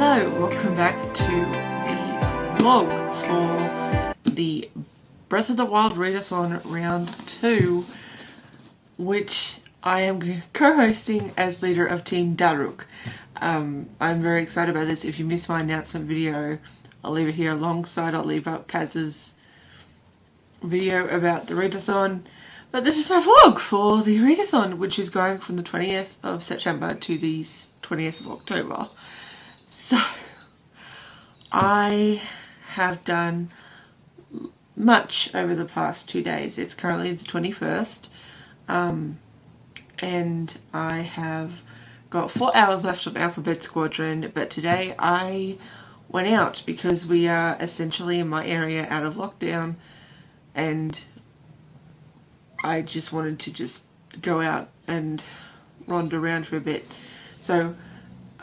Hello, welcome back to the vlog for the Breath of the Wild Readathon Round 2, which I am co-hosting as leader of Team Daruk. I'm very excited about this. If you missed my announcement video, I'll leave it here alongside. I'll leave up Kaz's video about the readathon. But this is my vlog for the readathon, which is going from the 20th of September to the 20th of October. So, I have done much over the past 2 days. It's currently the 21st, and I have got 4 hours left on Alphabet Squadron, but today I went out because we are essentially in my area out of lockdown, and I just wanted to just go out and wander around for a bit. So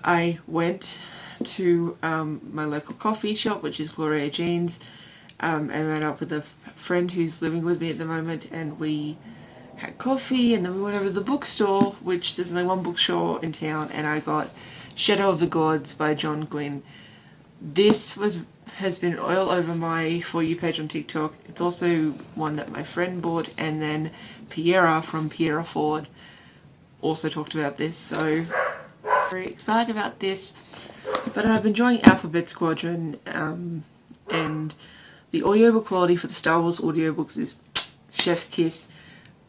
I went to my local coffee shop, which is Gloria Jean's, and met up with a friend who's living with me at the moment, and we had coffee, and then we went over to the bookstore, which there's only one bookstore in town, and I got Shadow of the Gods by John Gwynne. This has been all over my For You page on TikTok. It's also one that my friend bought, and then Piera from Piera Ford also talked about this, so very excited about this. But I've been enjoying Alphabet Squadron, and the audiobook quality for the Star Wars audiobooks is chef's kiss.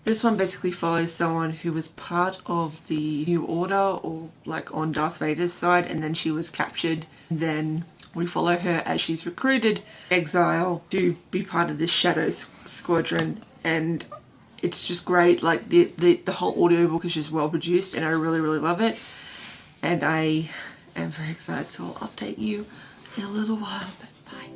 This one basically follows someone who was part of the New Order, or like on Darth Vader's side, and then she was captured. Then we follow her as she's recruited exile to be part of this Shadow Squadron, and it's just great. Like the whole audiobook is just well produced, and I really love it, and I am very excited, so I'll update you in a little while, but bye.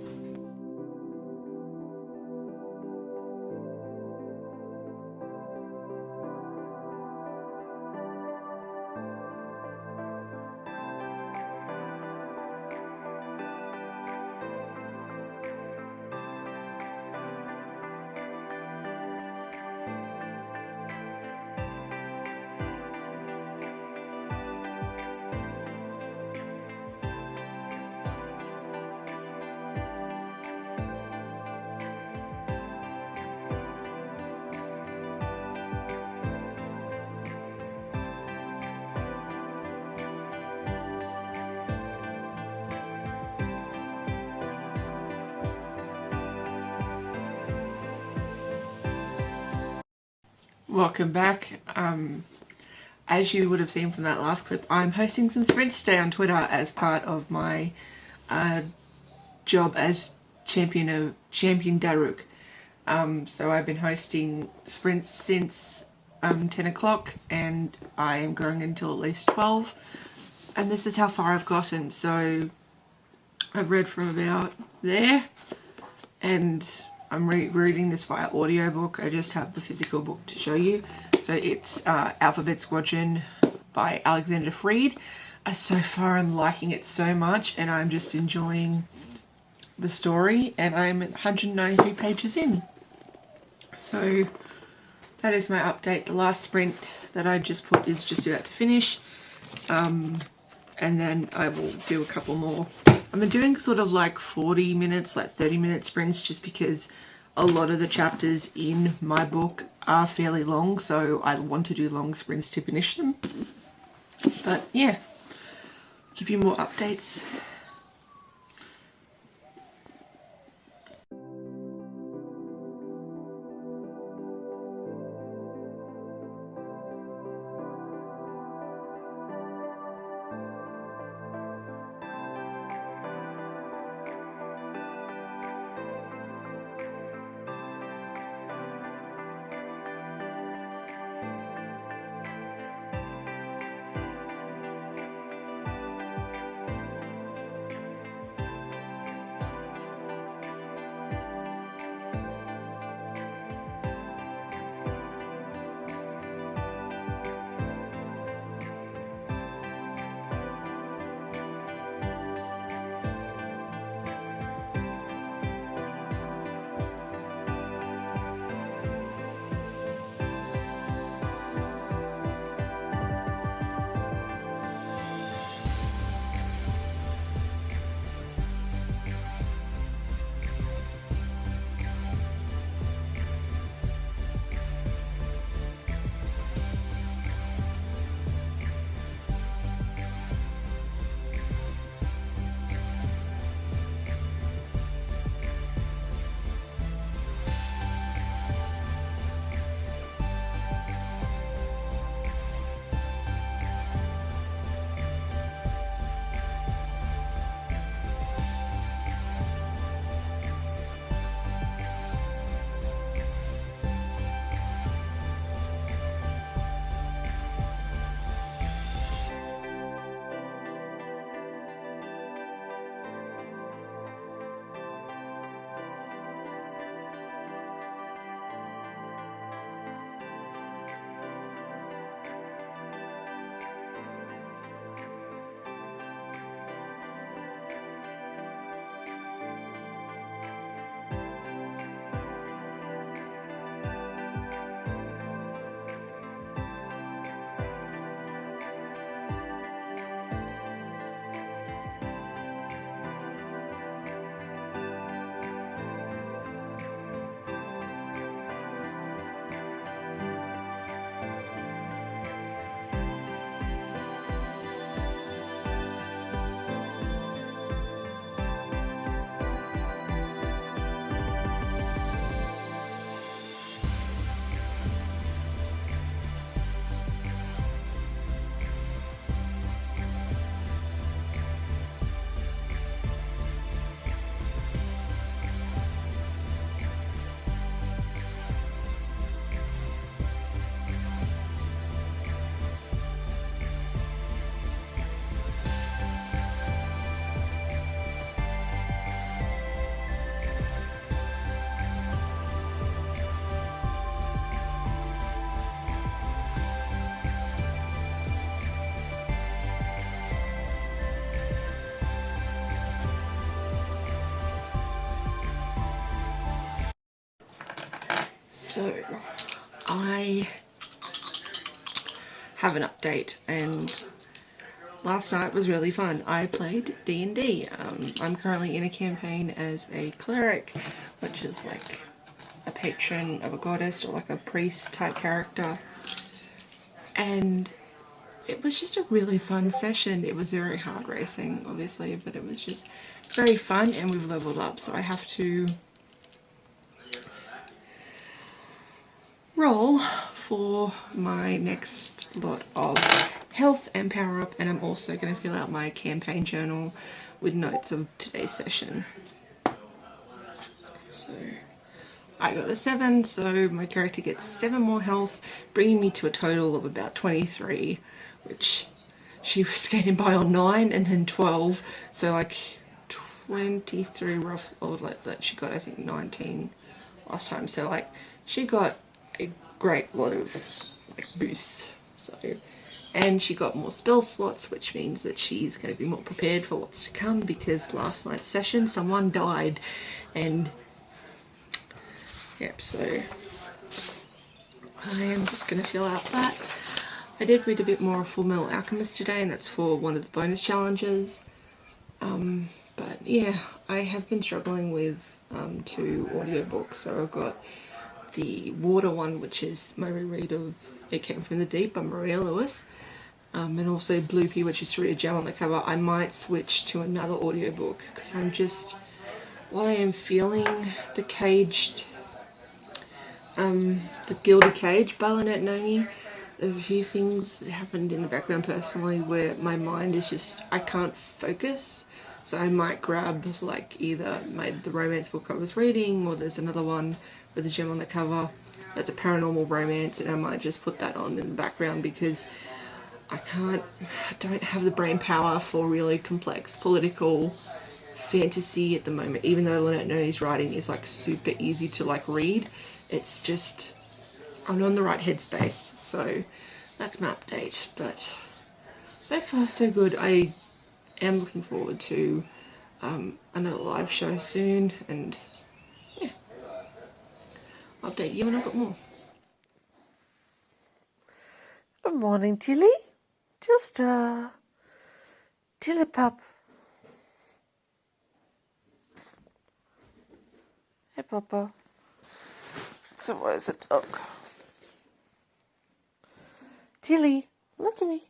Welcome back. As you would have seen from that last clip, I'm hosting some sprints today on Twitter as part of my job as champion Daruk. So I've been hosting sprints since 10 o'clock, and I am going until at least 12. And this is how far I've gotten. So I've read from about there, and I'm reading this via audiobook. I just have the physical book to show you. So it's Alphabet Squadron by Alexander Freed. So far I'm liking it so much, and I'm just enjoying the story, and I'm at 193 pages in. So that is my update. The last sprint that I just put is just about to finish, and then I will do a couple more. I've been doing sort of like 40 minutes, like 30-minute sprints, just because a lot of the chapters in my book are fairly long, so I want to do long sprints to finish them. But yeah, give you more updates. So I have an update, and last night was really fun. I played D&D. I'm currently in a campaign as a cleric, which is like a patron of a goddess or like a priest type character. And it was just a really fun session. It was very hard racing, obviously, but it was just very fun, and we've leveled up. So I have to roll for my next lot of health and power up, and I'm also going to fill out my campaign journal with notes of today's session. So I got a 7, so my character gets 7 more health, bringing me to a total of about 23, which she was skating by on 9 and then 12, so like 23 rough, or like she got I think 19 last time, so like she got a great lot of like boosts. So, and she got more spell slots, which means that she's going to be more prepared for what's to come, because last night's session someone died, and yep, so I am just going to fill out that. I did read a bit more of Full Metal Alchemist today, and that's for one of the bonus challenges. But yeah, I have been struggling with 2 audiobooks. So I've got the Water one, which is my reread of It Came From the Deep by Maria Lewis, and also Bloopy, which is through a gem on the cover. I might switch to another audiobook because I'm just, while I am feeling the caged, the Gilded Cage by Lynette Noni, there's a few things that happened in the background personally where my mind is just, I can't focus. So I might grab like either the romance book I was reading, or there's another one with a gem on the cover that's a paranormal romance, and I might just put that on in the background because I don't have the brain power for really complex political fantasy at the moment. Even though Lynette Noni's writing is like super easy to like read, it's just, I'm not in the right headspace. So that's my update, but so far so good. I am looking forward to another live show soon, and yeah, I'll update you when I've got more. Good morning, Tilly. Just Tilly pup. Hey, Papa. So what is it, dog? Tilly, look at me.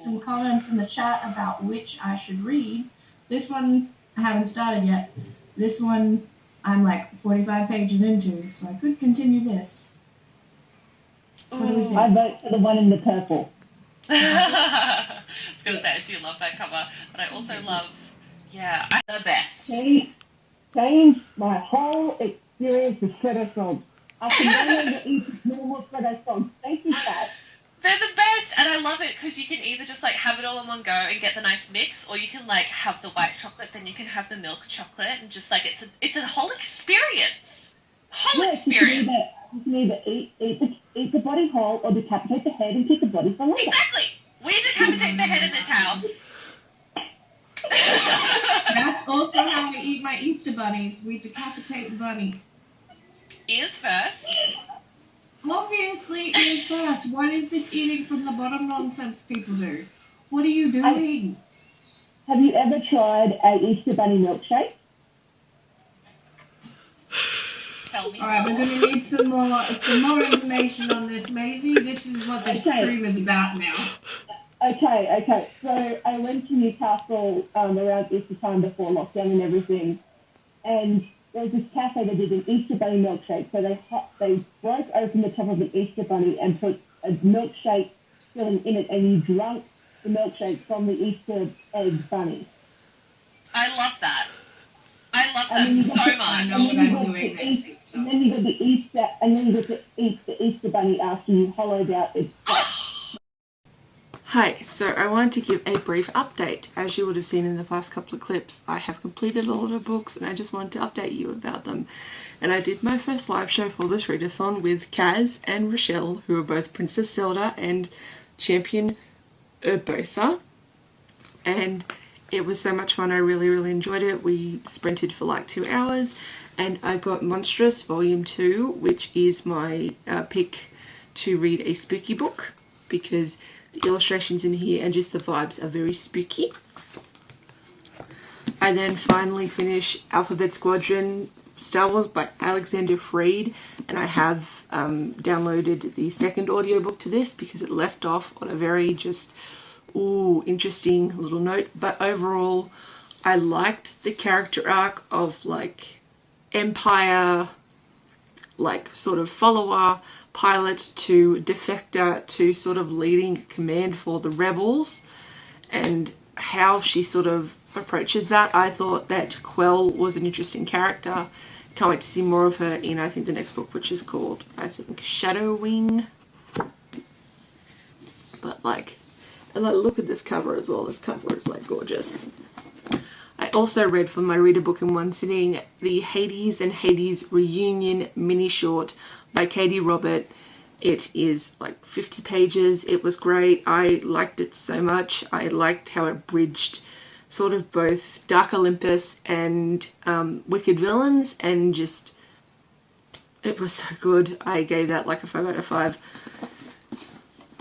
some comments in the chat about which I should read. This one I haven't started yet. This one I'm like 45 pages into, so I could continue this. What do we think? I vote for the one in the purple. I was going to say, I do love that cover, but I also love, I'm the best. Changed my whole experience with Shredder Frogs. I can no longer eat normal Shredder Frogs. Thank you, Kat. They're the best, and I love it because you can either just like have it all in one go and get the nice mix, or you can like have the white chocolate, then you can have the milk chocolate, and just like it's a whole experience. Experience. You can either eat the body whole or decapitate the head and keep the body for later. Exactly. We decapitate the head in this house. That's also how I eat my Easter bunnies. We decapitate the bunny. Ears first. Obviously, ears first. What is this eating from the bottom nonsense people do? What are you doing? Have you ever tried a Easter bunny milkshake? Tell me. Alright, we're going to need some more information on this, Maisie. This is what this stream is about now. Okay. So I went to Newcastle around Easter time before lockdown and everything, and there was this cafe that did an Easter bunny milkshake. So they broke open the top of an Easter bunny and put a milkshake filling in it, and you drank the milkshake from the Easter egg bunny. I love that. I love that so much. I know what I'm doing next week. And then you got to eat the Easter bunny after you hollowed out its Hi, so I wanted to give a brief update. As you would have seen in the past couple of clips, I have completed a lot of books and I just wanted to update you about them. And I did my first live show for this readathon with Kaz and Rochelle, who are both Princess Zelda and Champion Urbosa. And it was so much fun. I really enjoyed it. We sprinted for like 2 hours and I got Monstrous Volume 2, which is my pick to read a spooky book because the illustrations in here and just the vibes are very spooky. I then finally finished Alphabet Squadron Star Wars by Alexander Freed, and I have downloaded the second audiobook to this because it left off on a very just interesting little note. But overall I liked the character arc of like Empire, like sort of follower pilot to defector to sort of leading command for the rebels, and how she sort of approaches that. I thought that Quell was an interesting character. Can't wait to see more of her in I think the next book, which is called Shadow Wing. But like, and like, look at this cover as well. This cover is like gorgeous. I also read for my reader book in one sitting the Hades and Hades Reunion mini short by Katie Robert. It is like 50 pages. It was great. I liked it so much. I liked how it bridged sort of both Dark Olympus and Wicked Villains, and just it was so good. I gave that like a 5 out of 5.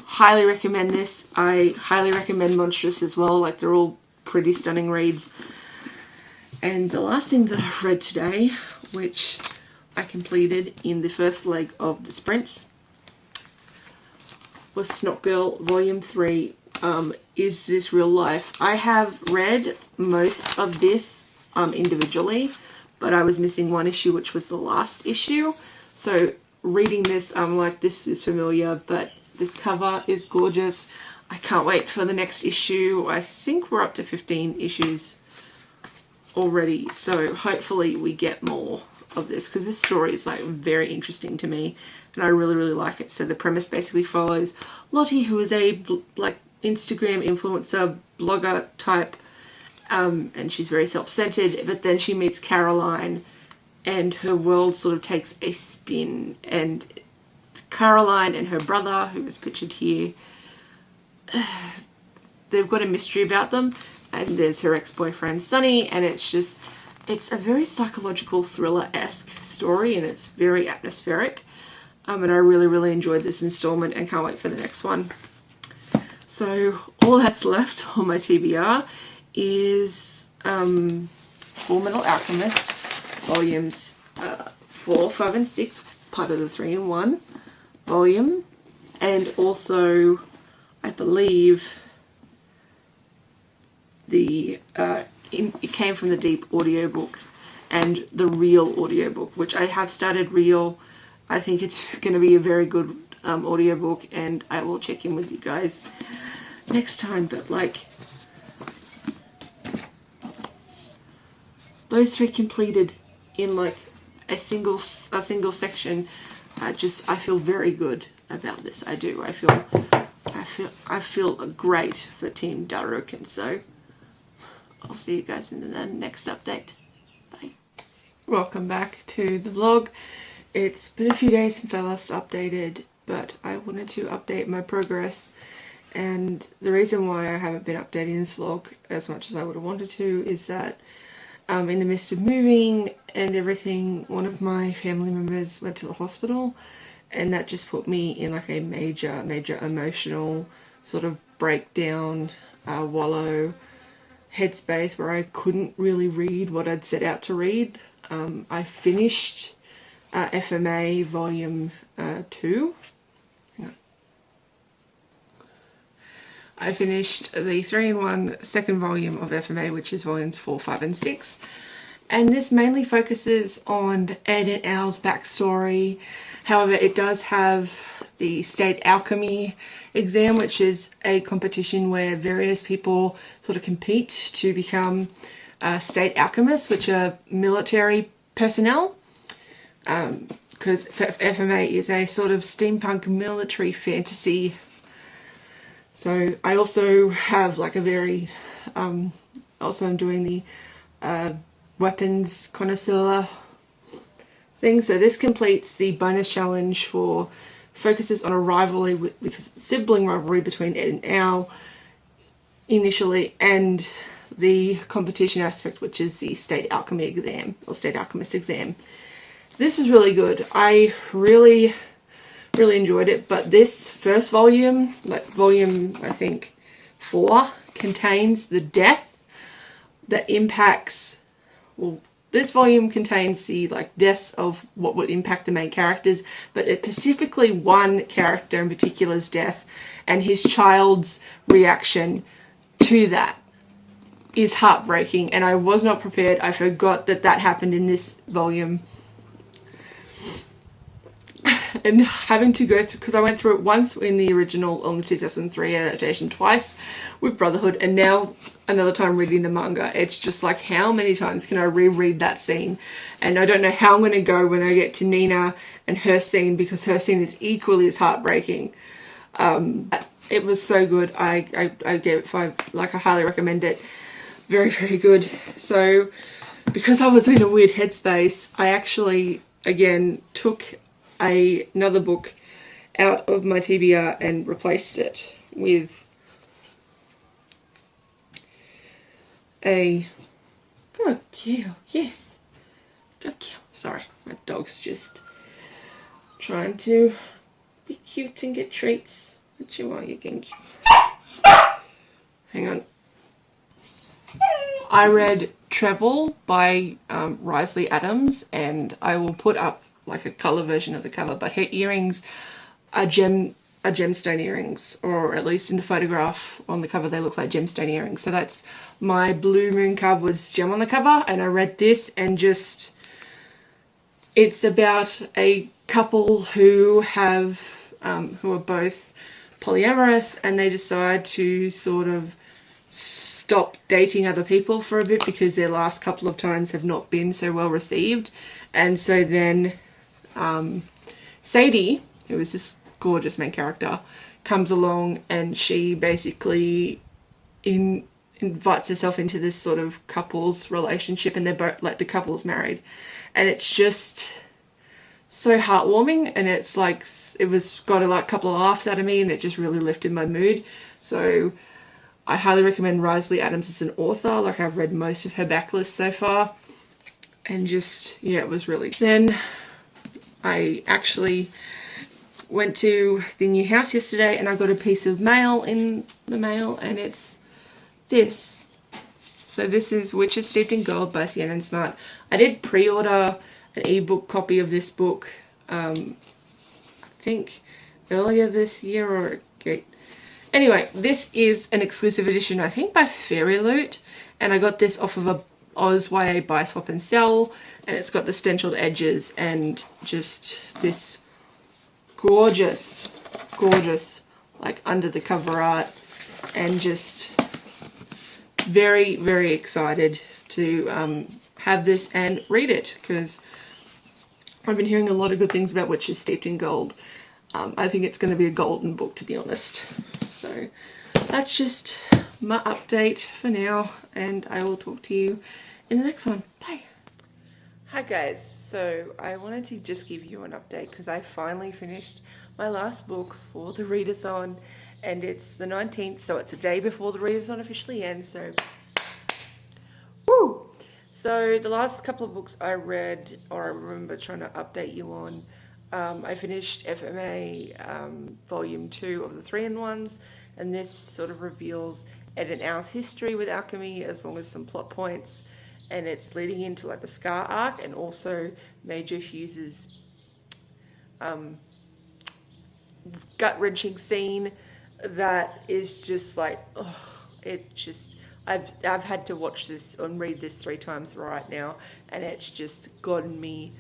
Highly recommend this. I highly recommend Monstrous as well. Like, they're all pretty stunning reads. And the last thing that I've read today, which I completed in the first leg of the sprints, was Snot Girl Volume 3, Is This Real Life? I have read most of this individually, but I was missing one issue, which was the last issue. So reading this, I'm like, this is familiar, but this cover is gorgeous. I can't wait for the next issue. I think we're up to 15 issues already, so hopefully we get more of this, because this story is like very interesting to me and I really like it. So the premise basically follows Lottie, who is a like Instagram influencer blogger type, and she's very self-centered, but then she meets Caroline and her world sort of takes a spin, and Caroline and her brother, who is pictured here, they've got a mystery about them. And there's her ex-boyfriend Sonny, and it's a very psychological thriller-esque story, and it's very atmospheric. And I really enjoyed this installment and can't wait for the next one. So all that's left on my TBR is Full Metal Alchemist volumes 4, 5 and 6, part of the 3-in-1 volume, and also I believe it came from the Deep audiobook and the Real audiobook, which I have started Real. I think it's going to be a very good audiobook, and I will check in with you guys next time. But like, those 3 completed in like a single section. I feel very good about this. I do. I feel great for Team Daruk, and so I'll see you guys in the next update. Bye. Welcome back to the vlog. It's been a few days since I last updated, but I wanted to update my progress, and the reason why I haven't been updating this vlog as much as I would have wanted to is that in the midst of moving and everything, one of my family members went to the hospital, and that just put me in like a major emotional sort of breakdown, wallow headspace where I couldn't really read what I'd set out to read. I finished FMA volume 2. I finished the 3-in-1 second volume of FMA, which is volumes 4, 5 and 6. And this mainly focuses on Ed and Al's backstory. However, it does have the State Alchemy exam, which is a competition where various people sort of compete to become state alchemists, which are military personnel. Because FMA is a sort of steampunk military fantasy. So I also have like a very, also I'm doing the weapons connoisseur thing. So this completes the bonus challenge for, focuses on a rivalry, because sibling rivalry between Ed and Al initially, and the competition aspect, which is the State Alchemy exam, or State Alchemist exam. This was really good. I really enjoyed it, but this first volume, like volume I think 4, contains the death that impacts, well, this volume contains the like deaths of what would impact the main characters, but specifically one character in particular's death and his child's reaction to that is heartbreaking, and I was not prepared. I forgot that happened in this volume. And having to go through, because I went through it once in the original, on the 2003 adaptation, twice with Brotherhood, and now another time reading the manga. It's just like, how many times can I reread that scene? And I don't know how I'm going to go when I get to Nina and her scene, because her scene is equally as heartbreaking. It was so good. I gave it 5, like I highly recommend it. Very, very good. So because I was in a weird headspace, I actually, again, took another book out of my TBR and replaced it with a good girl. Yes, good girl. Sorry, my dog's just trying to be cute and get treats. What you want? You can. Hang on. I read Treble by Risley Adams, and I will put up like a colour version of the cover, but her earrings are gemstone earrings, or at least in the photograph on the cover they look like gemstone earrings. So that's my Blue Moon Cardboard's gem on the cover, and I read this, and just, it's about a couple who have who are both polyamorous, and they decide to sort of stop dating other people for a bit because their last couple of times have not been so well received. And so then Sadie, who is this gorgeous main character, comes along, and she basically invites herself into this sort of couples relationship, and they're both, like, the couple's married, and it's just so heartwarming, and it's like, it was got a couple of laughs out of me, and it just really lifted my mood. So I highly recommend Risley Adams as an author. Like, I've read most of her backlist so far, and just, yeah, it was really. Then I actually went to the new house yesterday, and I got a piece of mail in the mail, and it's this. So this is Witches Steeped in Gold by Sienna Smart. I did pre-order an ebook copy of this book, I think earlier this year, or Anyway, this is an exclusive edition, I think, by Fairy Loot, and I got this off of a Oz YA buy, swap and sell, and it's got the stenciled edges and just this gorgeous, like under the cover art, and just very, very excited to have this and read it, because I've been hearing a lot of good things about Witches Steeped in Gold. I think it's going to be a golden book, to be honest. So that's just my update for now, and I will talk to you in the next one. Bye. Hi guys, so I wanted to just give you an update because I finally finished my last book for the readathon, and it's the 19th, so it's a day before the readathon officially ends, so woo! So the last couple of books I read, or I remember trying to update you on, I finished FMA Volume 2 of the 3-in-1s, and this sort of reveals Ed and Al's history with alchemy, as long as some plot points, and it's leading into like the Scar arc, and also Major Hughes's gut-wrenching scene that is just like, oh, it just, I've had to watch this and read this 3 times right now, and it's just gotten me.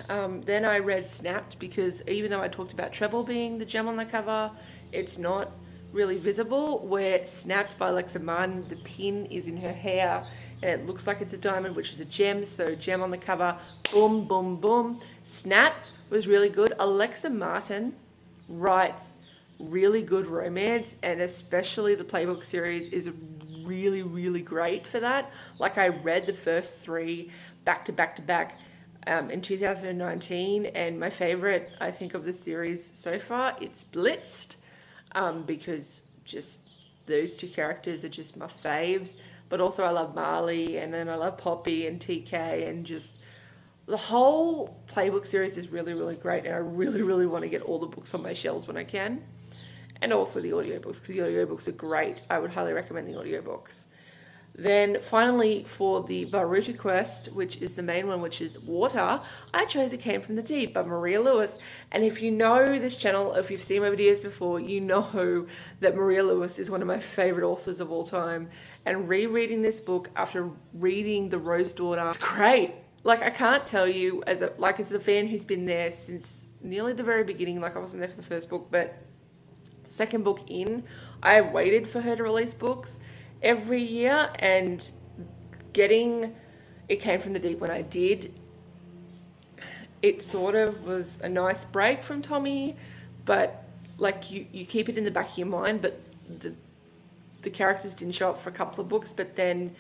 Then I read Snapped, because even though I talked about Treble being the gem on the cover, it's not really visible. Where Snapped by Alexa Martin, the pin is in her hair and it looks like it's a diamond, which is a gem, so gem on the cover, boom, boom, boom. Snapped was really good. Alexa Martin writes really good romance, and especially the Playbook series is really, really great for that. Like, I read the first 3 back to back to back in 2019, and my favorite, I think, of the series so far, it's Blitzed, because just those 2 characters are just my faves. But also I love Marley, and then I love Poppy and TK, and just the whole Playbook series is really, really great, and I really, really want to get all the books on my shelves when I can. And also the audiobooks, because the audiobooks are great. I would highly recommend the audiobooks. Then finally, for the Vah Rhuta quest, which is the main one, which is Water, I chose It Came from the Deep by Maria Lewis. And if you know this channel, if you've seen my videos before, you know that Maria Lewis is one of my favorite authors of all time. And rereading this book after reading The Rose Daughter, it's great. Like, I can't tell you, as a fan who's been there since nearly the very beginning, like I wasn't there for the first book, but second book in, I have waited for her to release books every year, and getting It Came from the Deep when I did, it sort of was a nice break from Tommy, but like you keep it in the back of your mind, but the characters didn't show up for a couple of books, but then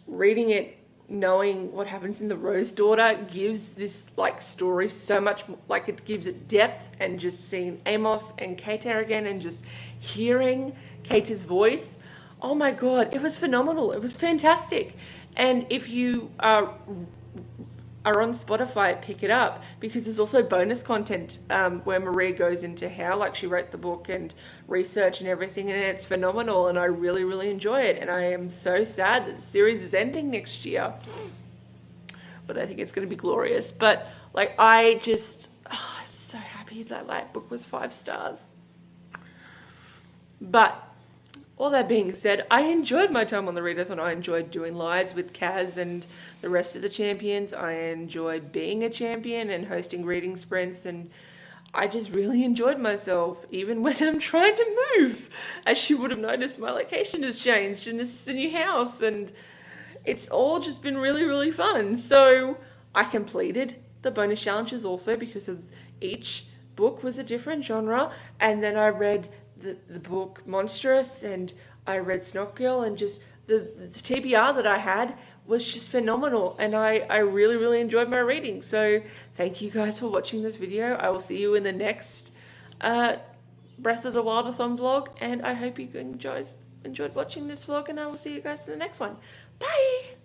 reading it, knowing what happens in The Rose Daughter, gives this like story so much, like it gives it depth, and just seeing Amos and Keita again, and just hearing Keita's voice, oh my god, it was phenomenal. It was fantastic. And if you are on Spotify, pick it up, because there's also bonus content where Maria goes into how like she wrote the book and research and everything, and it's phenomenal, and I really, really enjoy it. And I am so sad that the series is ending next year, but I think it's going to be glorious. But like, I'm so happy that book was 5 stars. But all that being said, I enjoyed my time on the readathon. I enjoyed doing lives with Kaz and the rest of the champions. I enjoyed being a champion and hosting reading sprints, and I just really enjoyed myself, even when I'm trying to move. As you would have noticed, my location has changed, and this is the new house, and it's all just been really, really fun. So I completed the bonus challenges also, because of each book was a different genre, and then I read the book Monstrous, and I read Snot Girl, and just the TBR that I had was just phenomenal, and I really, really enjoyed my reading. So thank you guys for watching this video. I will see you in the next Breath of the Wildathon vlog, and I hope you enjoyed watching this vlog, and I will see you guys in the next one. Bye!